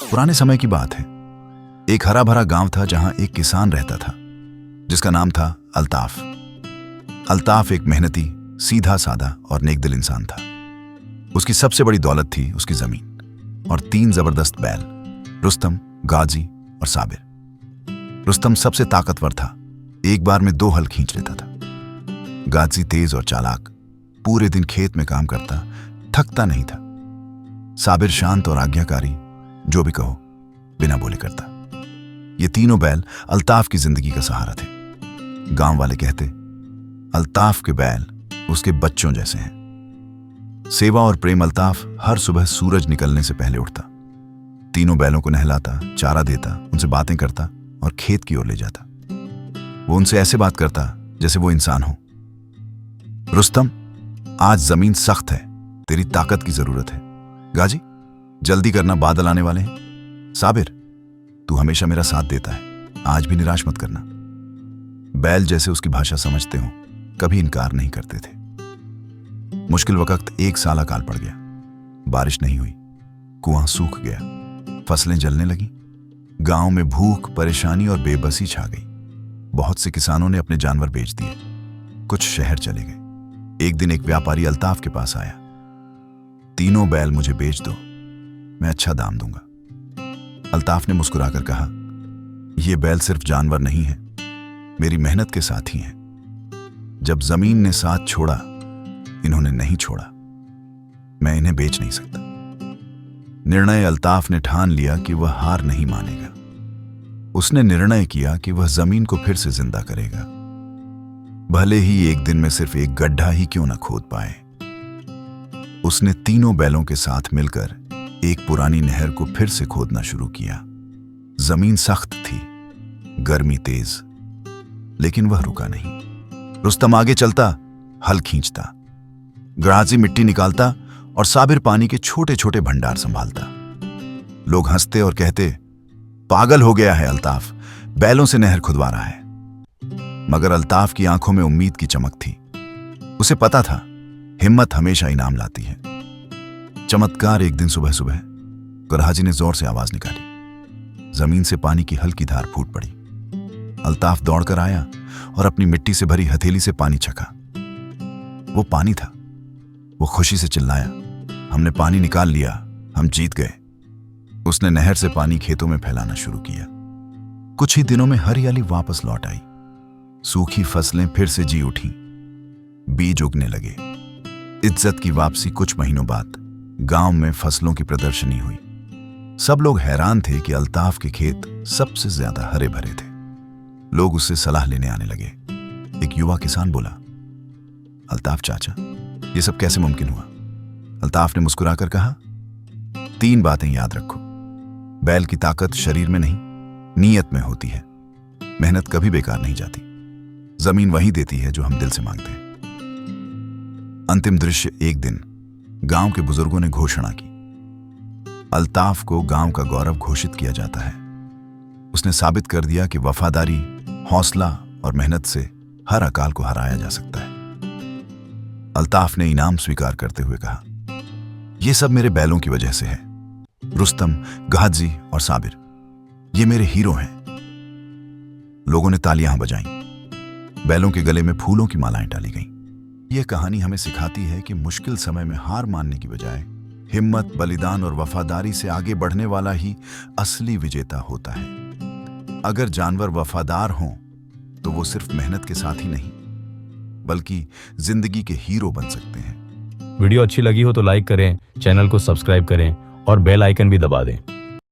पुराने समय की बात है। एक हरा भरा गांव था जहां एक किसान रहता था जिसका नाम था अल्ताफ। अल्ताफ एक मेहनती, सीधा साधा और नेकदिल इंसान था। उसकी सबसे बड़ी दौलत थी उसकी जमीन और 3 जबरदस्त बैल, रुस्तम, गाजी और साबिर। रुस्तम सबसे ताकतवर था, एक बार में 2 हल खींच लेता था। गाजी तेज और चालाक, पूरे दिन खेत में काम करता, थकता नहीं था। साबिर शांत और आज्ञाकारी, जो भी कहो बिना बोले करता। ये तीनों बैल अल्ताफ की जिंदगी का सहारा थे। गांव वाले कहते, अल्ताफ के बैल उसके बच्चों जैसे हैं। सेवा और प्रेम अल्ताफ हर सुबह सूरज निकलने से पहले उठता, तीनों बैलों को नहलाता, चारा देता, उनसे बातें करता और खेत की ओर ले जाता। वो उनसे ऐसे बात करता जैसे वो इंसान हो। रुस्तम, आज जमीन सख्त है, तेरी ताकत की जरूरत है। गाजी, जल्दी करना, बादल आने वाले हैं। साबिर, तू हमेशा मेरा साथ देता है, आज भी निराश मत करना। बैल जैसे उसकी भाषा समझते हो, कभी इनकार नहीं करते थे। मुश्किल वक्त 1 साल अकाल पड़ गया। बारिश नहीं हुई, कुआं सूख गया, फसलें जलने लगीं। गांव में भूख, परेशानी और बेबसी छा गई। बहुत से किसानों ने अपने जानवर बेच दिए, कुछ शहर चले गए। एक दिन एक व्यापारी अल्ताफ के पास आया। 3 बैल मुझे बेच दो, मैं अच्छा दाम दूंगा। अल्ताफ ने मुस्कुराकर कहा, यह बैल सिर्फ जानवर नहीं है, मेरी मेहनत के साथी हैं। जब जमीन ने साथ छोड़ा, इन्होंने नहीं छोड़ा। मैं इन्हें बेच नहीं सकता। निर्णय अल्ताफ ने ठान लिया कि वह हार नहीं मानेगा। उसने निर्णय किया कि वह जमीन को फिर से जिंदा करेगा, भले ही एक दिन में सिर्फ एक गड्ढा ही क्यों न खोद पाए। उसने 3 बैलों के साथ मिलकर एक पुरानी नहर को फिर से खोदना शुरू किया। जमीन सख्त थी, गर्मी तेज, लेकिन वह रुका नहीं। रुस्तम आगे चलता, हल खींचता, गाजी मिट्टी निकालता और साबिर पानी के छोटे छोटे भंडार संभालता। लोग हंसते और कहते, पागल हो गया है अल्ताफ, बैलों से नहर खुदवा रहा है। मगर अल्ताफ की आंखों में उम्मीद की चमक थी। उसे पता था, हिम्मत हमेशा इनाम लाती है। चमत्कार, एक दिन सुबह सुबह गराजी ने जोर से आवाज निकाली। जमीन से पानी की हल्की धार फूट पड़ी। अल्ताफ दौड़कर आया और अपनी मिट्टी से भरी हथेली से पानी छका। वो पानी था। वो खुशी से चिल्लाया, हमने पानी निकाल लिया, हम जीत गए। उसने नहर से पानी खेतों में फैलाना शुरू किया। कुछ ही दिनों में हरियाली वापस लौट आई। सूखी फसलें फिर से जी उठीं, बीज उगने लगे। इज्जत की वापसी। कुछ महीनों बाद गांव में फसलों की प्रदर्शनी हुई। सब लोग हैरान थे कि अल्ताफ के खेत सबसे ज्यादा हरे भरे थे। लोग उससे सलाह लेने आने लगे। एक युवा किसान बोला, अल्ताफ चाचा, ये सब कैसे मुमकिन हुआ? अल्ताफ ने मुस्कुराकर कहा, 3 बातें याद रखो। बैल की ताकत शरीर में नहीं, नीयत में होती है। मेहनत कभी बेकार नहीं जाती। जमीन वही देती है जो हम दिल से मांगते हैं। अंतिम दृश्य। एक दिन गांव के बुजुर्गों ने घोषणा की, अल्ताफ को गांव का गौरव घोषित किया जाता है। उसने साबित कर दिया कि वफादारी, हौसला और मेहनत से हर अकाल को हराया जा सकता है। अल्ताफ ने इनाम स्वीकार करते हुए कहा, यह सब मेरे बैलों की वजह से है। रुस्तम, गाजी और साबिर, ये मेरे हीरो हैं। लोगों ने तालियां बजाईं। बैलों के गले में फूलों की मालाएं डाली गईं। यह कहानी हमें सिखाती है कि मुश्किल समय में हार मानने की बजाय हिम्मत, बलिदान और वफादारी से आगे बढ़ने वाला ही असली विजेता होता है। अगर जानवर वफादार हों तो वो सिर्फ मेहनत के साथ ही नहीं, बल्कि जिंदगी के हीरो बन सकते हैं। वीडियो अच्छी लगी हो तो लाइक करें, चैनल को सब्सक्राइब करें और बेल आइकन भी दबा दें।